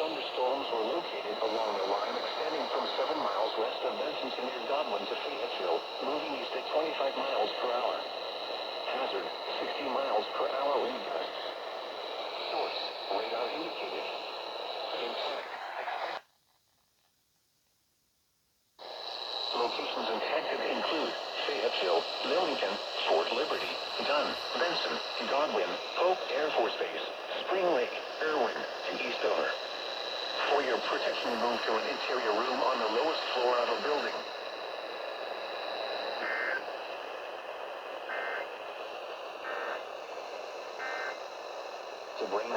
thunderstorms were located along the line extending from 7 miles west of Benson to near Godwin to Fayetteville, moving east at 25 miles per hour. Hazard, 60 miles per hour wind gusts. Source, radar indicated. Intact. Locations intended include Fayetteville, Wilmington, Fort Liberty, Dunn, Benson, Godwin, Pope Air Force Base, Spring Lake, Irwin, and Eastover. For your protection, move to an interior room on the lowest floor of a building. To bring